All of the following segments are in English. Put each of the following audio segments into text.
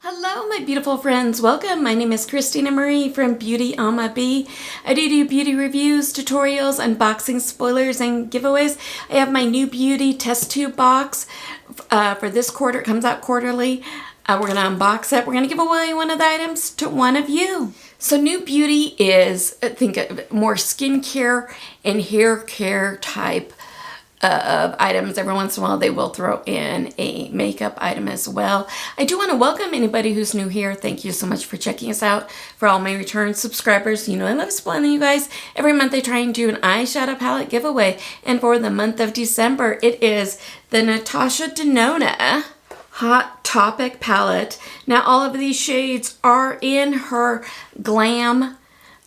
Hello, my beautiful friends. Welcome. My name is Christina Marie from BeautyAmaB. I do beauty reviews, tutorials, unboxing, spoilers, and giveaways. I have my NewBeauty test tube box for this quarter. It comes out quarterly. We're going to unbox it. We're going to give away one of the items to one of you. So NewBeauty is, I think, more skincare and hair care type of items. Every once in a while they will throw in a makeup item as well. I do want to welcome anybody who's new here. Thank you so much for checking us out. For all my return subscribers, you know I love spoiling you guys. Every month I try and do an eyeshadow palette giveaway, and for the month of December it is the Natasha Denona Hot Topic palette. Now all of these shades are in her Glam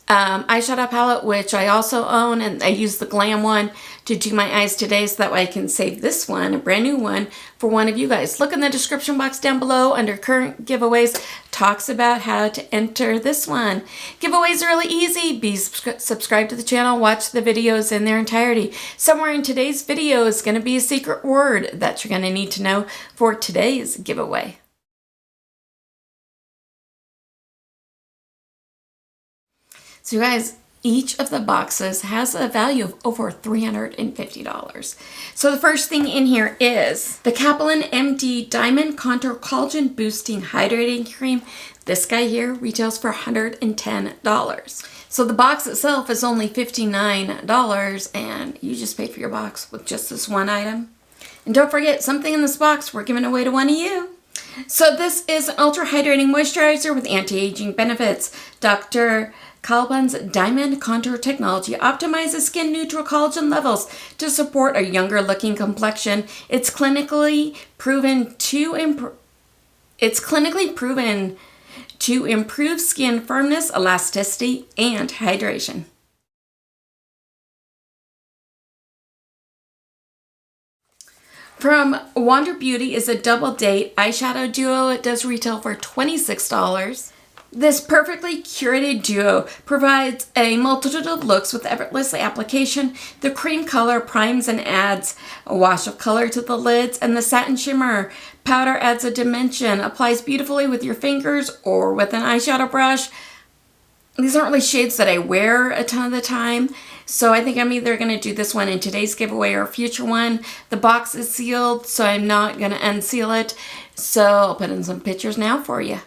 eyeshadow palette, which I also own, and I use the Glam one to do my eyes today, so that way I can save this one, a brand new one, for one of you guys. Look in the description box down below under current giveaways, talks about how to enter this one. Giveaways are really easy. Be subscribed to the channel, watch the videos in their entirety. Somewhere in today's video is going to be a secret word that you're going to need to know for today's giveaway. So you guys, each of the boxes has a value of over $350. So the first thing in here is the Kaplan MD Diamond Contour Collagen Boosting Hydrating Cream. This guy here retails for $110. So the box itself is only $59, and you just paid for your box with just this one item. And don't forget, something in this box we're giving away to one of you. So this is an ultra hydrating moisturizer with anti-aging benefits. Dr. Kalban's Diamond Contour Technology optimizes skin neutral collagen levels to support a younger looking complexion. It's clinically proven to improve skin firmness, elasticity, and hydration. From Wander Beauty is a double date eyeshadow duo. It does retail for $26. This perfectly curated duo provides a multitude of looks with effortless application. The cream color primes and adds a wash of color to the lids, and the satin shimmer powder adds a dimension, applies beautifully with your fingers or with an eyeshadow brush. These aren't really shades that I wear a ton of the time, so I think I'm either going to do this one in today's giveaway or a future one. The box is sealed, so I'm not going to unseal it, so I'll put in some pictures now for you.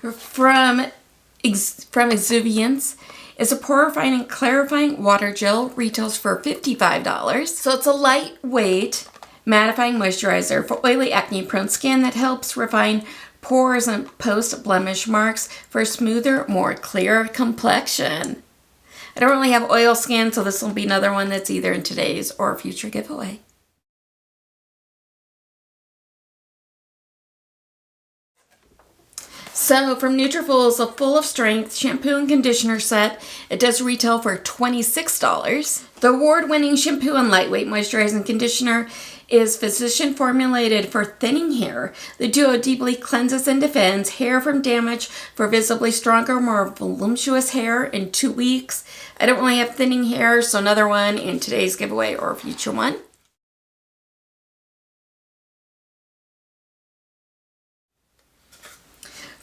From Exuviance is a purifying and clarifying water gel, retails for $55. So it's a lightweight mattifying moisturizer for oily acne prone skin that helps refine pores and post blemish marks for a smoother, more clear complexion. I don't really have oil skin, so this will be another one that's either in today's or a future giveaway. So from Nutrafol is a full of strength shampoo and conditioner set. It does retail for $26. The award-winning shampoo and lightweight moisturizing conditioner is physician formulated for thinning hair. The duo deeply cleanses and defends hair from damage for visibly stronger, more voluptuous hair in 2 weeks. I don't really have thinning hair, so another one in today's giveaway or a future one.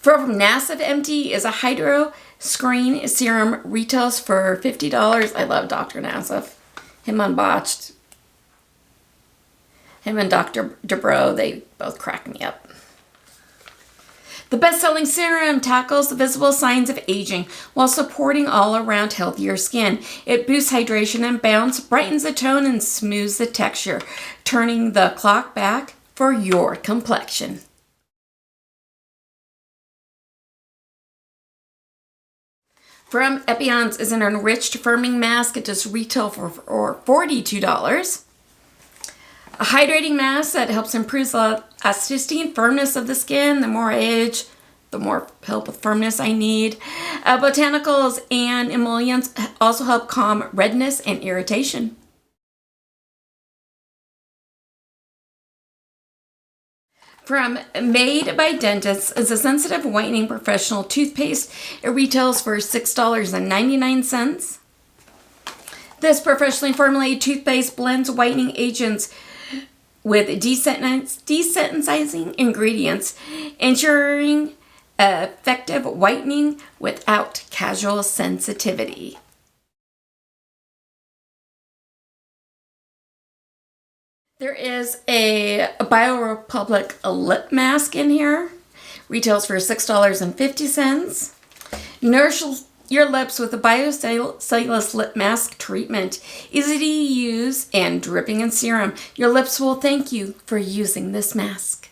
From Nassif MD is a Hydro Screen Serum, retails for $50. I love Dr. Nassif. Him Unbotched. Him and Dr. Dubrow, they both crack me up. The best-selling serum tackles the visible signs of aging while supporting all-around healthier skin. It boosts hydration and bounce, brightens the tone, and smooths the texture, turning the clock back for your complexion. From Epion's is an enriched firming mask. It does retail for $42. A hydrating mask that helps improve the elasticity and firmness of the skin. The more I age, the more help with firmness I need. Botanicals and emollients also help calm redness and irritation. From Made by Dentists is a sensitive whitening professional toothpaste. It retails for $6.99. This professionally formulated toothpaste blends whitening agents with desensitizing ingredients, ensuring effective whitening without casual sensitivity. There is a BioRepublic lip mask in here. Retails for $6.50. Nourish your lips with a biocellulose lip mask treatment. Easy to use and dripping in serum. Your lips will thank you for using this mask.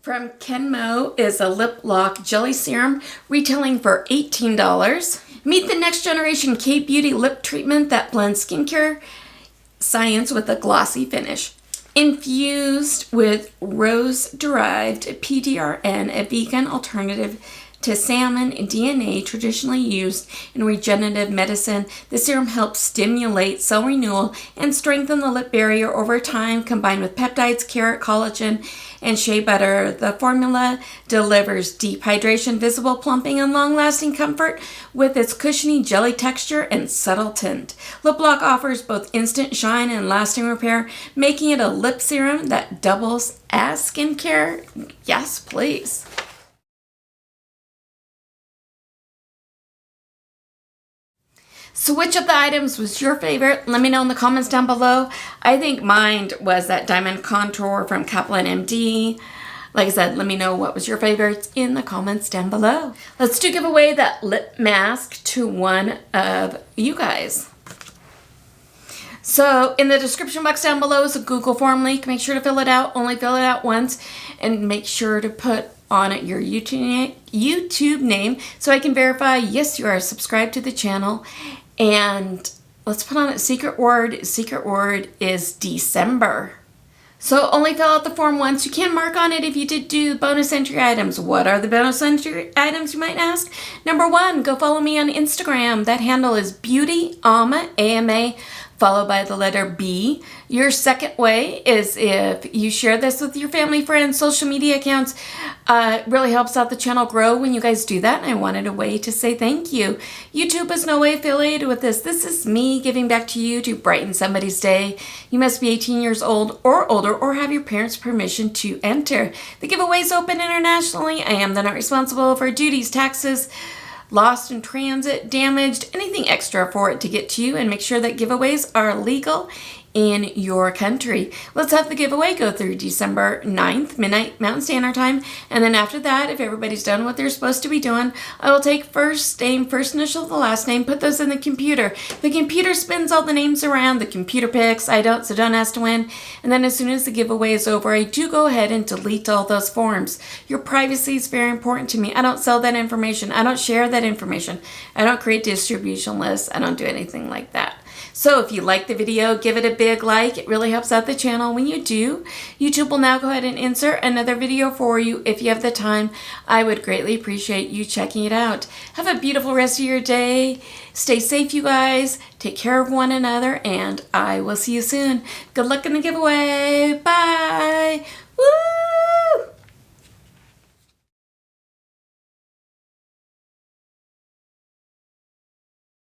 From Temu is a lip lock jelly serum retailing for $18. Meet the next generation K-Beauty lip treatment that blends skincare science with a glossy finish. Infused with rose-derived PDRN, a vegan alternative to salmon DNA traditionally used in regenerative medicine, the serum helps stimulate cell renewal and strengthen the lip barrier over time. Combined with peptides, carrot, collagen, and shea butter, the formula delivers deep hydration, visible plumping, and long-lasting comfort with its cushiony jelly texture and subtle tint. Lip Lock offers both instant shine and lasting repair, making it a lip serum that doubles as skincare. Yes, please. So which of the items was your favorite? Let me know in the comments down below. I think mine was that Diamond Contour from Kaplan MD. Like I said, let me know what was your favorite in the comments down below. Let's give away that lip mask to one of you guys. So in the description box down below is a Google form link. Make sure to fill it out. Only fill it out once. And make sure to put on it your YouTube name so I can verify, yes, you are subscribed to the channel. And let's put on a secret word. Secret word is December. So only fill out the form once. You can mark on it if you did do bonus entry items. What are the bonus entry items, you might ask? Number one, go follow me on Instagram. That handle is BeautyAmaB, A-M-A, followed by the letter B. Your second way is if you share this with your family, friends, social media accounts. It really helps out the channel grow when you guys do that, and I wanted a way to say thank you. YouTube is no way affiliated with this. This is me giving back to you to brighten somebody's day. You must be 18 years old or older or have your parents' permission to enter. The giveaway is open internationally. I am not responsible for duties, taxes, lost in transit, damaged, anything extra for it to get to you, and make sure that giveaways are legal in your country. Let's have the giveaway go through December 9th, midnight Mountain Standard Time, and then after that, if everybody's done what they're supposed to be doing, I will take first name, first initial, the last name, put those in the computer. The computer spins all the names around, the computer picks, I don't, so don't ask to win, and then as soon as the giveaway is over, I do go ahead and delete all those forms. Your privacy is very important to me. I don't sell that information. I don't share that information. I don't create distribution lists. I don't do anything like that. So if you like the video, give it a big like. It really helps out the channel. When you do, YouTube will now go ahead and insert another video for you if you have the time. I would greatly appreciate you checking it out. Have a beautiful rest of your day. Stay safe, you guys. Take care of one another, and I will see you soon. Good luck in the giveaway. Bye. Woo!